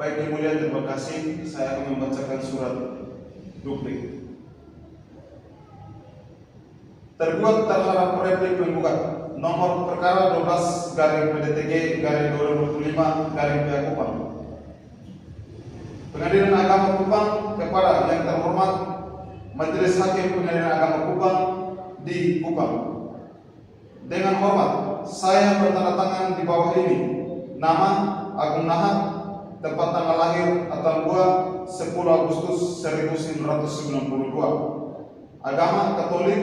Baik Yang Mulia, terima kasih. Saya akan membacakan surat duplik. Tergugat terhadap replik penggugat nomor perkara 12/PDTG/2025/PA Kupang. Pengadilan Agama Kupang kepada yang terhormat Majelis Hakim Pengadilan Agama Kupang di Kupang. Dengan hormat, saya bertanda tangan di bawah ini nama Agung Nahak, tempat tanggal lahir atau 10 Agustus 1992, agama Katolik,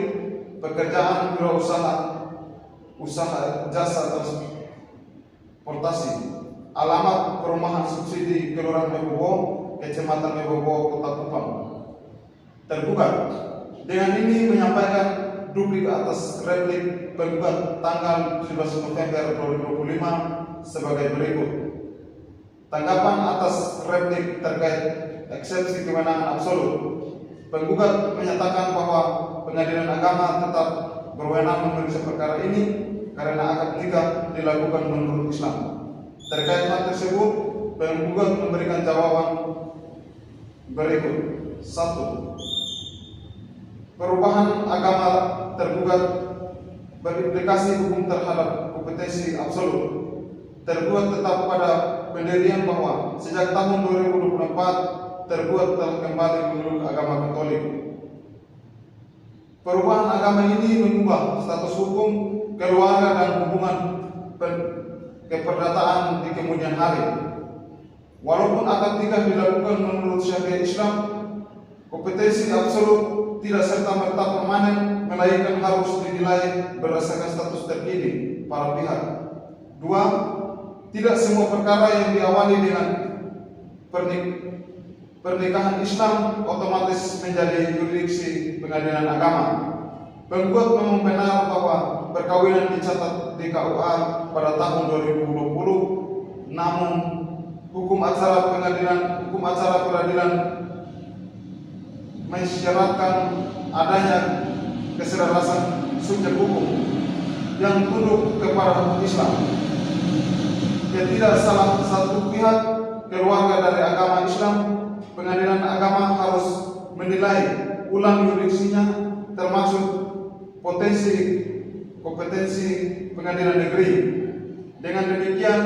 pekerjaan wirausaha, usaha jasa transportasi, alamat perumahan subsidi Kelurahan Mebobo, Kecamatan Mebobo, Kota Kupang. Tergugat dengan ini menyampaikan duplik atas replik penggugat tanggal 17 November 2025 sebagai berikut. Tanggapan atas replik terkait eksepsi kewenangan absolut. Penggugat menyatakan bahwa Pengadilan Agama tetap berwenang memeriksa perkara ini karena akad nikah dilakukan menurut Islam. Terkait hal tersebut, penggugat memberikan jawaban berikut. 1. Perubahan agama tergugat berimplikasi hukum terhadap kompetensi absolut. Tergugat tetap pada pendirian bahwa sejak tahun 2024 tergugat telah kembali memeluk agama Katolik. Perubahan agama ini mengubah status hukum keluarga dan hubungan keperdataan di kemudian hari. Walaupun akad nikah dilakukan menurut syariat Islam, kompetensi absolut tidak serta-merta permanen, melainkan harus dinilai berdasarkan status terkini para pihak. 2. Tidak semua perkara yang diawali dengan pernikahan Islam otomatis menjadi yurisdiksi pengadilan agama. Penggugat memang benar bahwa perkawinan dicatat di KUA pada tahun 2020, namun hukum acara peradilan mensyaratkan adanya keselarasan subjek hukum yang tunduk kepada hukum Islam. Tidak salah satu pihak keluarga dari agama Islam, Pengadilan Agama harus menilai ulang yurisdiksinya, termasuk kompetensi pengadilan negeri. Dengan demikian,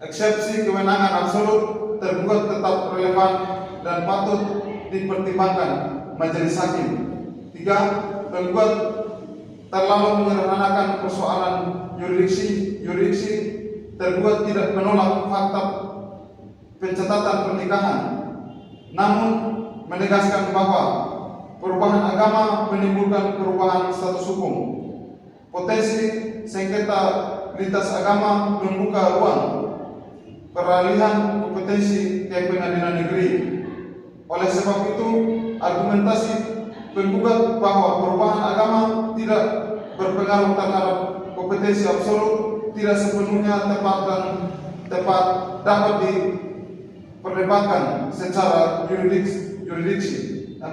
eksepsi kewenangan absolut tergugat tetap relevan dan patut dipertimbangkan majelis hakim. 3. Penggugat terlalu menyederhanakan persoalan yurisdiksi. Tergugat tidak menolak fakta pencatatan pernikahan, namun menegaskan bahwa perubahan agama menimbulkan perubahan status hukum. Potensi sengketa lintas agama membuka ruang peralihan kompetensi ke pengadilan negeri. Oleh sebab itu, argumentasi penggugat bahwa perubahan agama tidak berpengaruh terhadap kompetensi absolut tidak sepenuhnya tepat dapat diperdebatkan secara yuridiksi. 4.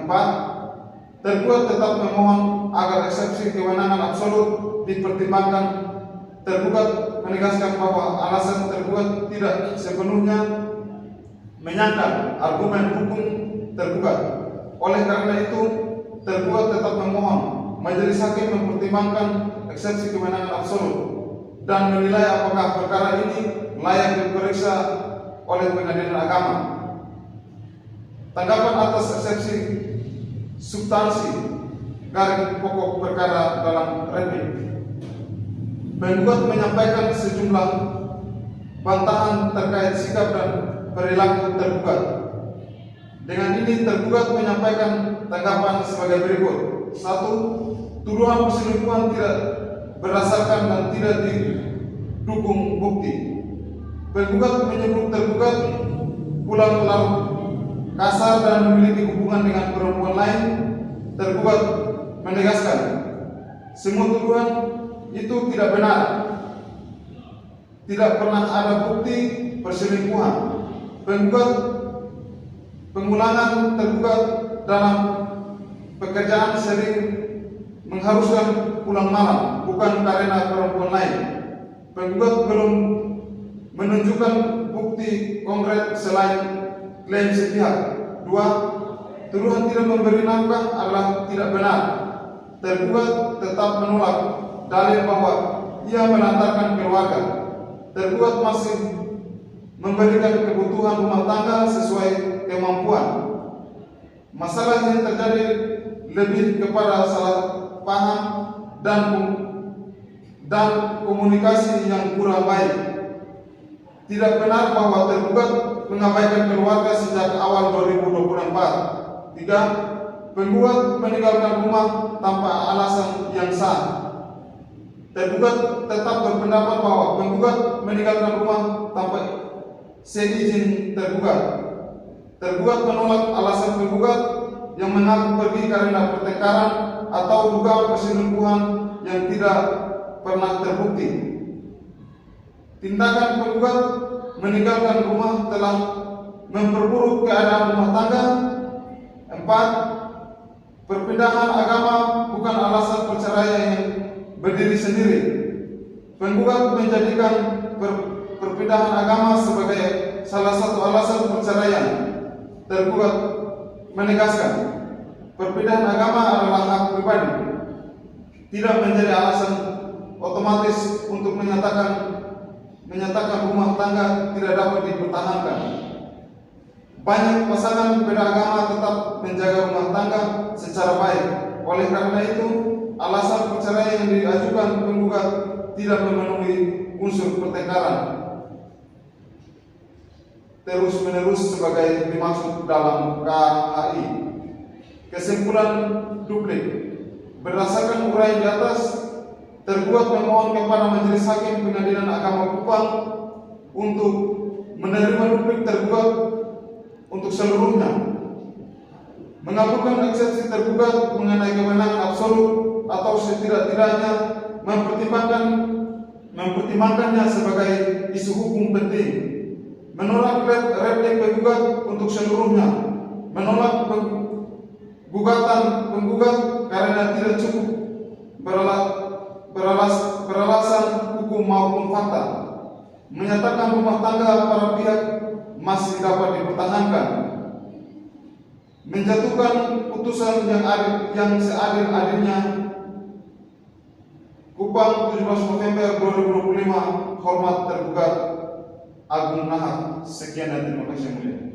Tergugat tetap memohon agar eksepsi kewenangan absolut dipertimbangkan. Tergugat menegaskan bahwa alasan tergugat tidak sepenuhnya menyangkal argumen hukum tergugat. Oleh karena itu, tergugat tetap memohon majelis hakim mempertimbangkan eksepsi kewenangan absolut dan menilai apakah perkara ini layak diperiksa oleh Pengadilan Agama. Tanggapan atas eksepsi substansi garis pokok perkara dalam replik. Penggugat menyampaikan sejumlah bantahan terkait sikap dan perilaku tergugat. Dengan ini tergugat menyampaikan tanggapan sebagai berikut. 1. Tuduhan perselingkuhan tidak berdasarkan dan tidak didukung bukti. Penggugat menyebut tergugat pulang larut kasar dan memiliki hubungan dengan perempuan lain. Tergugat menegaskan semua tuduhan itu tidak benar. Tidak pernah ada bukti perselingkuhan. Pengulangan tergugat dalam pekerjaan sering mengharuskan pulang malam, bukan karena perempuan lain. Penggugat belum menunjukkan bukti konkret selain klaim sepihak. 2. Tuduhan tidak memberi nafkah adalah tidak benar. Tergugat tetap menolak dalil bahwa ia menantarkan keluarga. Tergugat masih memberikan kebutuhan rumah tangga sesuai kemampuan. Masalah yang terjadi lebih kepada salah paham dan komunikasi yang kurang baik. Tidak benar bahwa tergugat mengabaikan keluarga sejak awal 2024. 3. Penggugat meninggalkan rumah tanpa alasan yang sah. Tergugat tetap berpendapat bahwa penggugat meninggalkan rumah tanpa seizin tergugat. Tergugat menolak alasan penggugat yang mengaku pergi karena pertengkaran atau dugaan perselingkuhan yang tidak pernah terbukti. Tindakan penggugat meninggalkan rumah telah memperburuk keadaan rumah tangga. 4. Perpindahan agama bukan alasan perceraian yang berdiri sendiri. Penggugat menjadikan perpindahan agama sebagai salah satu alasan perceraian. Tergugat menegaskan perpindahan agama adalah hak pribadi, tidak menjadi alasan otomatis untuk menyatakan rumah tangga tidak dapat dipertahankan. Banyak pasangan berbeda agama tetap menjaga rumah tangga secara baik. Oleh karena itu, alasan perceraian yang diajukan penggugat tidak memenuhi unsur pertengkaran terus-menerus sebagai dimaksud dalam KHI. Kesimpulan duplik. Berdasarkan uraian di atas, tergugat memohon kepada Majelis Hakim Pengadilan Agama Kupang untuk menerima duplik tergugat untuk seluruhnya, mengabulkan eksepsi tergugat mengenai kewenangan absolut atau setidak-tidaknya mempertimbangkannya sebagai isu hukum penting, menolak replik penggugat untuk seluruhnya, menolak gugatan penggugat karena tidak cukup beralasan hukum maupun fakta, menyatakan rumah tangga para pihak masih dapat dipertahankan, menjatuhkan putusan yang seadil-adilnya. Kupang 17 November 2025. Hormat tergugat Agung Nahak. Sekian dan terima kasih yang mulia.